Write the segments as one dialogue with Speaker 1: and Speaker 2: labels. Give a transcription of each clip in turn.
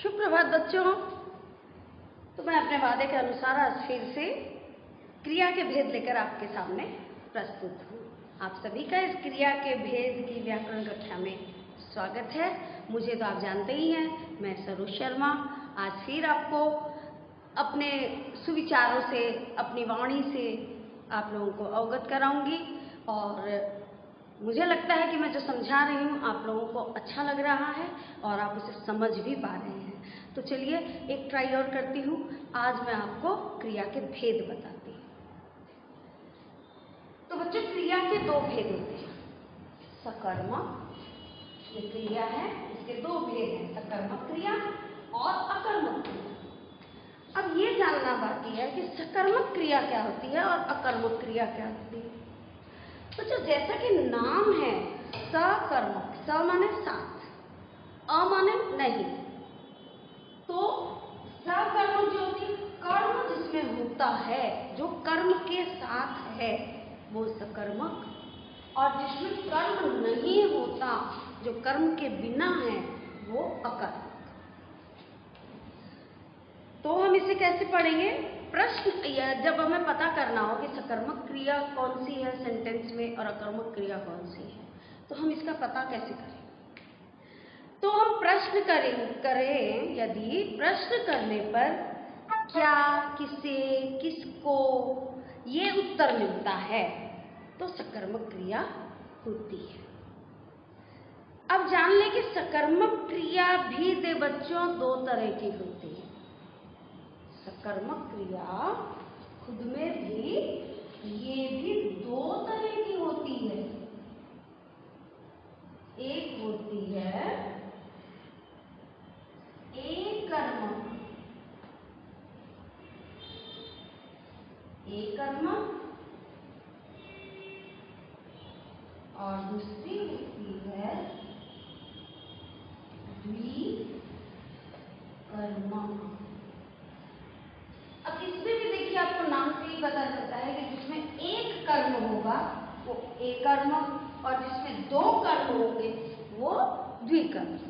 Speaker 1: सुप्रभात बच्चों। तो मैं अपने वादे के अनुसार आज फिर से क्रिया के भेद लेकर आपके सामने प्रस्तुत हूँ। आप सभी का इस क्रिया के भेद की व्याकरण कक्षा में स्वागत है। मुझे तो आप जानते ही हैं, मैं सरोज शर्मा आज फिर आपको अपने सुविचारों से, अपनी वाणी से आप लोगों को अवगत कराऊंगी और मुझे लगता है कि मैं जो समझा रही हूँ आप लोगों को अच्छा लग रहा है और आप उसे समझ भी पा रहे हैं। तो चलिए एक ट्राई और करती हूँ। आज मैं आपको क्रिया के भेद बताती हूँ। तो बच्चों, क्रिया के दो भेद होते हैं। सकर्मक, ये क्रिया है, इसके दो भेद हैं, सकर्मक क्रिया और अकर्मक क्रिया। अब ये जानना बाकी है कि सकर्मक क्रिया क्या होती है और अकर्मक क्रिया क्या होती है। तो जो जैसा कि नाम है सकर्मक, स माने साथ, अ माने नहीं, तो सकर्मक जो होती है कर्म जिसमें होता है, जो कर्म के साथ है वो सकर्मक, और जिसमें कर्म नहीं होता, जो कर्म के बिना है, वो अकर्मक। तो हम इसे कैसे पढ़ेंगे? प्रश्न जब हमें पता करना हो कि सकर्मक क्रिया कौन सी है सेंटेंस में और अकर्मक क्रिया कौन सी है, तो हम इसका पता कैसे करें? तो हम प्रश्न करें। यदि प्रश्न करने पर क्या, किसे, किसको ये उत्तर मिलता है तो सकर्मक क्रिया होती है। अब जान लें कि सकर्मक क्रिया भी दे बच्चों दो तरह की होती है। सकर्मक क्रिया खुद में भी ये भी दो तरह की होती है। एक होती है एकर्मक, और दूसरी होती है द्विकर्मक। अब इसमें भी देखिए आपको नाम से ही पता चलता है कि जिसमें एक कर्म होगा वो एकर्मक और जिसमें दो कर्म होंगे वो द्विकर्मक।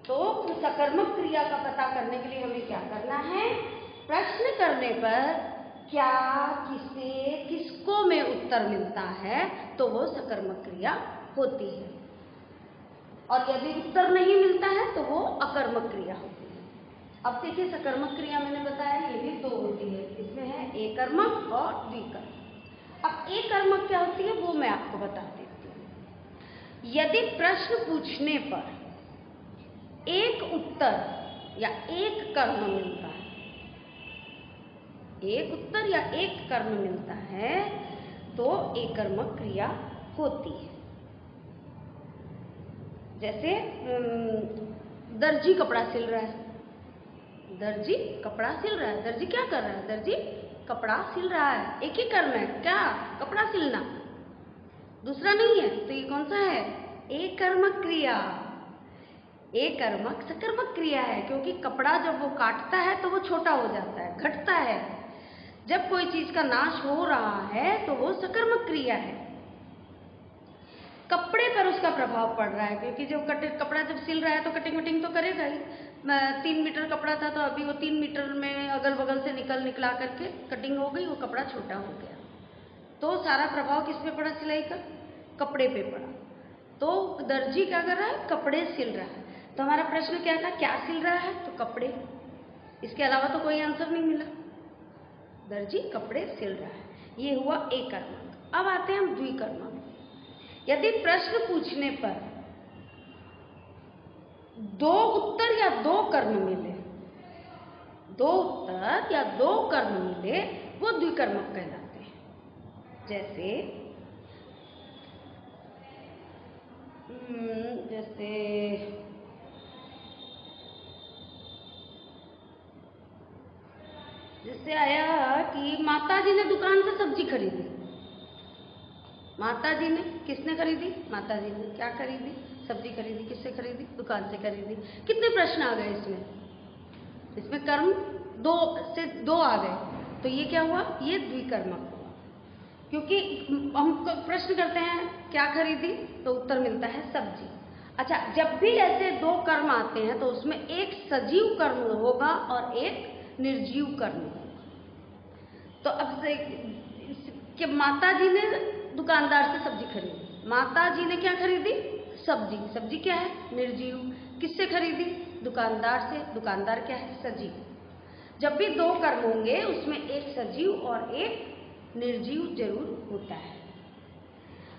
Speaker 1: तो सकर्मक क्रिया का पता करने के लिए हमें क्या करना है? प्रश्न करने पर क्या, किसे, किसको में उत्तर मिलता है तो वो सकर्मक क्रिया होती है, और यदि उत्तर नहीं मिलता है तो वो अकर्मक क्रिया होती है। अब देखिए सकर्मक क्रिया मैंने बताया ये भी दो होती है, इसमें है एकर्मक और द्विकर्मक। अब एकर्मक क्या होती है वो मैं आपको बता देती हूँ। यदि प्रश्न पूछने पर एक उत्तर या एक कर्म मिलता है, एक उत्तर या एक कर्म मिलता है तो एकर्मक क्रिया होती है। जैसे दर्जी कपड़ा सिल रहा है, दर्जी कपड़ा सिल रहा है। दर्जी क्या कर रहा है? दर्जी कपड़ा सिल रहा है। एक ही कर्म है क्या? कपड़ा सिलना, दूसरा नहीं है। तो ये कौन सा है? एकर्मक क्रिया। एकर्मक सकर्मक क्रिया है, क्योंकि कपड़ा जब वो काटता है तो वो छोटा हो जाता है, घटता है। जब कोई चीज का नाश हो रहा है तो वो सकर्मक क्रिया है। कपड़े पर उसका प्रभाव पड़ रहा है, क्योंकि जब कपड़ा जब सिल रहा है तो कटिंग वटिंग तो करेगा ही। 3 मीटर कपड़ा था तो अभी वो 3 मीटर में अगल बगल से निकला करके कटिंग हो गई, वो कपड़ा छोटा हो गया। तो सारा प्रभाव किस पे पड़ा? सिलाई का, कपड़े पे पड़ा। तो दर्जी क्या कर रहा है? कपड़े सिल रहा है। तो हमारा प्रश्न क्या था? क्या सिल रहा है? तो कपड़े। इसके अलावा तो कोई आंसर नहीं मिला। दर्जी कपड़े सिल रहा है, ये हुआ एकर्मक। अब आते हैं हम द्विकर्मक। यदि प्रश्न पूछने पर दो उत्तर या दो कर्म मिले, दो उत्तर या दो कर्म मिले, वो द्विकर्मक कहलाते हैं। जैसे जैसे आया कि माताजी ने दुकान से सब्जी खरीदी। माताजी ने, किसने खरीदी? माताजी ने। क्या खरीदी? सब्जी खरीदी। किससे खरीदी? दुकान से खरीदी। कितने प्रश्न आ गए इसमें? इसमें कर्म दो से दो आ गए, तो ये क्या हुआ? ये द्विकर्मक हुआ, क्योंकि हम प्रश्न करते हैं क्या खरीदी तो उत्तर मिलता है सब्जी। अच्छा, जब भी ऐसे दो कर्म आते हैं तो उसमें एक सजीव कर्म होगा और एक निर्जीव कर्म होगा। तो अब से कि माता जी ने दुकानदार से सब्जी खरीदी, माता जी ने क्या खरीदी? सब्जी। सब्जी क्या है? निर्जीव। किससे खरीदी? दुकानदार से। दुकानदार क्या है? सजीव। जब भी दो कर्म होंगे उसमें एक सजीव और एक निर्जीव जरूर होता है।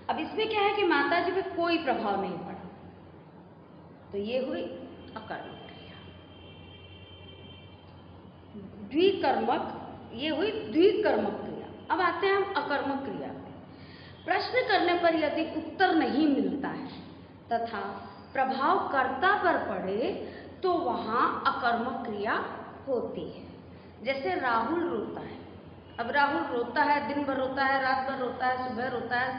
Speaker 1: अब इसमें क्या है कि माता जी पे कोई प्रभाव नहीं पड़ा, तो ये हुई अकर्मक क्रिया। द्विकर्मक, ये हुई द्विकर्मक क्रिया। अब आते हैं हम अकर्मक क्रिया पे। प्रश्न करने पर यदि उत्तर नहीं मिलता है तथा प्रभाव कर्ता पर पड़े तो वहां अकर्मक क्रिया होती है। जैसे राहुल रोता है। अब राहुल रोता है, दिन भर रोता है, रात भर रोता है, सुबह रोता है,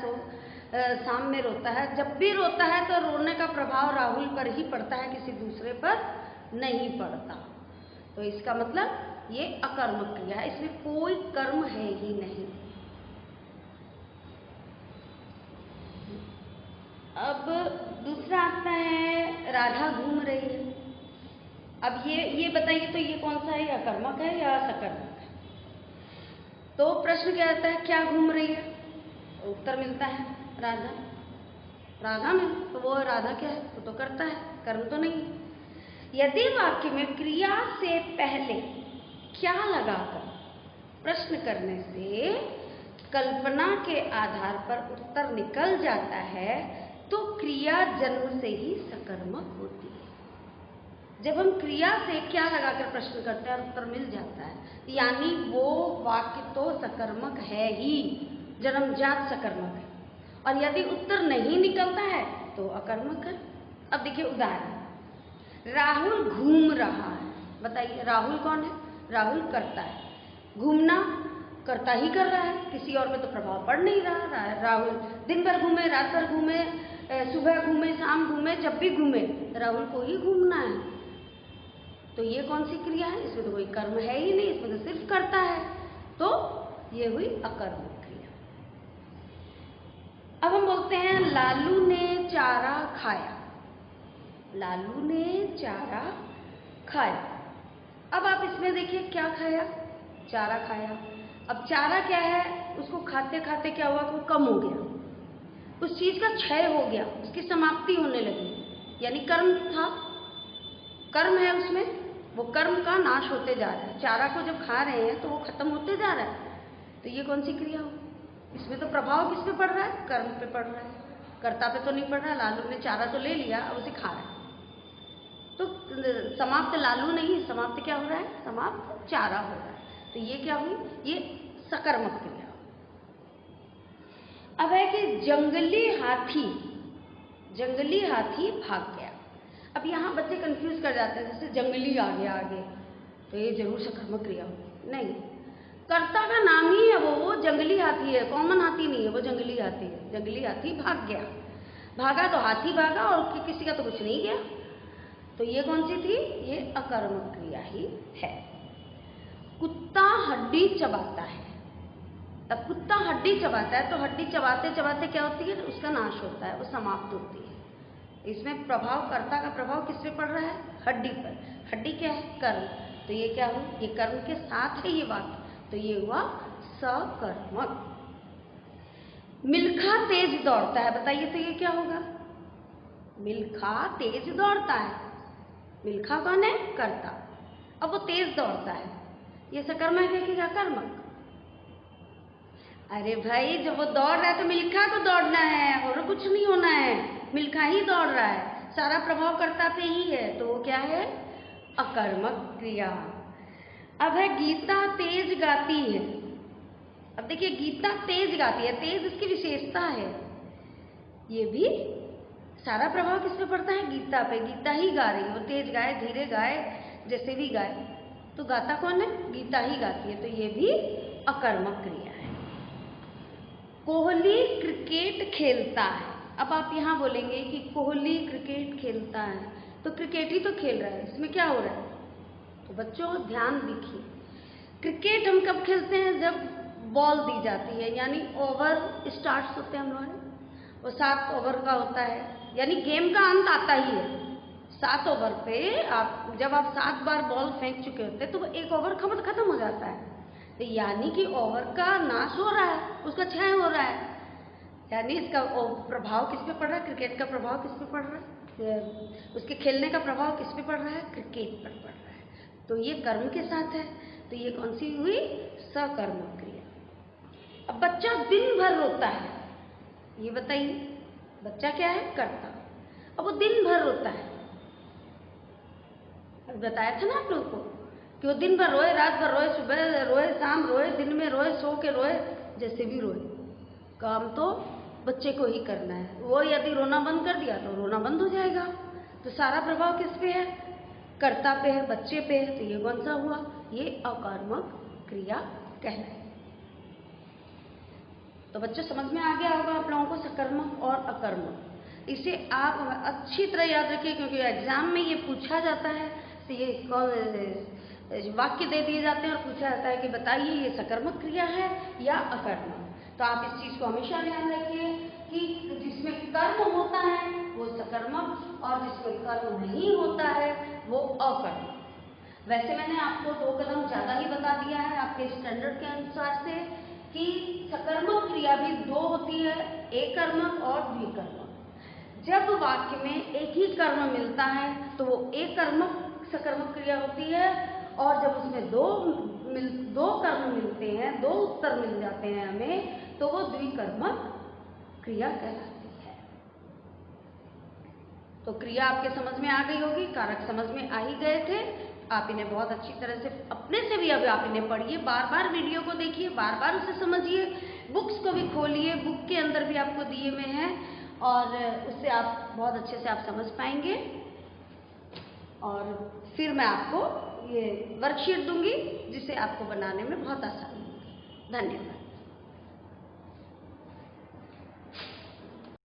Speaker 1: शाम में रोता है। जब भी रोता है तो रोने का प्रभाव राहुल पर ही पड़ता है, किसी दूसरे पर नहीं पड़ता। तो इसका मतलब ये अकर्मक क्रिया है, इसमें कोई कर्म है ही नहीं। अब दूसरा आता है राधा घूम रही है। अब ये बताइए तो ये कौन सा है? अकर्मक है या सकर्मक है? तो प्रश्न क्या आता है? क्या घूम रही है? उत्तर मिलता है राधा। राधा में तो वो राधा क्या है? वो तो करता है, कर्म तो नहीं। यदि वाक्य में क्रिया से पहले क्या लगाकर प्रश्न करने से कल्पना के आधार पर उत्तर निकल जाता है तो क्रिया जन्म से ही सकर्मक होती है। जब हम क्रिया से क्या लगाकर प्रश्न करते हैं और उत्तर मिल जाता है, यानी वो वाक्य तो सकर्मक है ही, जन्मजात सकर्मक है। और यदि उत्तर नहीं निकलता है तो अकर्मक है। अब देखिए उदाहरण, राहुल घूम रहा है। बताइए राहुल कौन है? राहुल करता है। घूमना करता ही कर रहा है, किसी और में तो प्रभाव पड़ नहीं रहा है। राहुल दिन भर घूमे, रात भर घूमे, सुबह घूमे, शाम घूमे, जब भी घूमे राहुल को ही घूमना है। तो ये कौन सी क्रिया है? इसमें तो कोई कर्म है ही नहीं, इसमें तो सिर्फ करता है। तो ये हुई अकर्मक क्रिया। अब हम बोलते हैं लालू ने चारा खाया। लालू ने चारा खाया। अब आप इसमें देखिए क्या खाया? चारा खाया। अब चारा क्या है? उसको खाते खाते क्या हुआ कि वो कम हो गया, उस चीज का क्षय हो गया, उसकी समाप्ति होने लगी। यानी कर्म था, कर्म है उसमें, वो कर्म का नाश होते जा रहा है। चारा को जब खा रहे हैं तो वो खत्म होते जा रहा है। तो ये कौन सी क्रिया हो? इसमें तो प्रभाव किस पे पड़ रहा है? कर्म पे पड़ रहा है, कर्ता पे तो नहीं पड़ रहा। लालू ने चारा तो ले लिया, अब उसे खा रहा है। तो समाप्त लालू नहीं, समाप्त क्या हो रहा है? समाप्त चारा हो रहा है। तो ये क्या हुई? ये सकर्मक क्रिया। अब है कि जंगली हाथी भाग गया। अब यहाँ बच्चे कंफ्यूज कर जाते हैं, जैसे जंगली आ गया आगे तो ये जरूर सकर्मक क्रिया होगी। नहीं, कर्ता का नाम ही है वो जंगली हाथी है, कॉमन हाथी नहीं है, वो जंगली हाथी है। जंगली हाथी भाग गया। भागा तो हाथी भागा और किसी का तो कुछ नहीं गया। तो ये कौन सी थी? ये अकर्मक क्रिया ही है। कुत्ता हड्डी चबाता है। तब कुत्ता हड्डी चबाता है तो हड्डी चबाते चबाते क्या होती है? उसका नाश होता है, वो समाप्त होती है। इसमें प्रभाव, कर्ता का प्रभाव किस पे पड़ रहा है? हड्डी पर। हड्डी क्या है? कर्म। तो ये क्या हुआ? ये कर्म के साथ है ये वाक्य, तो ये हुआ सकर्मक। मिल्खा तेज दौड़ता है। बताइए तो ये क्या होगा? मिल्खा तेज दौड़ता है। मिल्खा कौन है? कर्ता। अब वो तेज दौड़ता है, ये सकर्मक है कि अकर्मक? अरे भाई, जब वो दौड़ रहा है तो मिल्खा को दौड़ना है और कुछ नहीं होना है। मिल्खा ही दौड़ रहा है, सारा प्रभाव कर्ता पे ही है, तो वो क्या है? अकर्मक क्रिया। अब है गीता तेज गाती है। अब देखिए गीता तेज गाती है, तेज उसकी विशेषता है। ये भी सारा प्रभाव किस पे पड़ता है? गीता पे। गीता ही गा रही है, वो तेज गाए, धीरे गाए, जैसे भी गाए, तो गाता कौन है? गीता ही गाती है। तो ये भी अकर्मक क्रिया है। कोहली क्रिकेट खेलता है। अब आप यहाँ बोलेंगे कि कोहली क्रिकेट खेलता है, तो क्रिकेट ही तो खेल रहा है, इसमें क्या हो रहा है? तो बच्चों ध्यान दीजिए, क्रिकेट हम कब खेलते हैं? जब बॉल दी जाती है, यानी ओवर स्टार्ट होते हैं हमारे, वो 7 ओवर का होता है। यानी गेम का अंत आता ही है 7 ओवर पे। आप जब आप 7 बार बॉल फेंक चुके होते हैं तो वो 1 ओवर खत्म हो जाता है। तो यानी कि ओवर का नाश हो रहा है, उसका क्षय हो रहा है। यानी इसका प्रभाव किस पे पड़ रहा है? क्रिकेट का प्रभाव किस पे पड़ रहा है? उसके खेलने का प्रभाव किस पे पड़ रहा है? क्रिकेट पर पड़ रहा है। तो ये कर्म के साथ है। तो ये कौन सी हुई? सकर्मक क्रिया। अब बच्चा दिन भर रोता है, ये बताइए, बच्चा क्या है? कर्ता। अब वो दिन भर रोता है, बताया था ना आप लोगों को कि वो दिन भर रोए, रात भर रोए, सुबह रोए, शाम रोए, दिन में रोए, सो के रोए, जैसे भी रोए, काम तो बच्चे को ही करना है। वो यदि रोना बंद कर दिया तो रोना बंद हो जाएगा। तो सारा प्रभाव किस पे है? कर्ता पे है, बच्चे पे है। तो ये कौन सा हुआ? ये अकर्मक क्रिया कहलाए। तो बच्चों समझ में आ गया होगा आप लोगों को सकर्मक और अकर्मक। इसे आप अच्छी तरह याद रखिए, क्योंकि एग्जाम में ये पूछा जाता है। तो ये वाक्य दे दिए जाते हैं और पूछा जाता है कि बताइए ये सकर्मक क्रिया है या अकर्मक। तो आप इस चीज को हमेशा ध्यान रखिए कि जिसमें कर्म होता है वो सकर्मक और जिसमें कर्म नहीं होता है वो अकर्मक। वैसे मैंने आपको 2 कदम ज्यादा ही बता दिया है आपके स्टैंडर्ड के अनुसार से कि सकर्मक क्रिया भी 2 होती है, एकर्मक और द्विकर्मक। जब वाक्य में एक ही कर्म मिलता है तो वो एकर्मक सकर्मक क्रिया होती है, और जब उसमें दो कर्म मिलते हैं, 2 उत्तर मिल जाते हैं हमें, तो वो द्विकर्मक क्रिया कहलाती है। तो क्रिया आपके समझ में आ गई होगी, कारक समझ में आ ही गए थे। आप इन्हें बहुत अच्छी तरह से अपने से भी अब आप इन्हें पढ़िए, बार बार वीडियो को देखिए, बार बार उसे समझिए, बुक्स को भी खोलिए, बुक के अंदर भी आपको दिए हुए हैं और उससे आप बहुत अच्छे से आप समझ पाएंगे। और फिर मैं आपको ये वर्कशीट दूंगी जिसे आपको बनाने में बहुत आसानी होगी। धन्यवाद।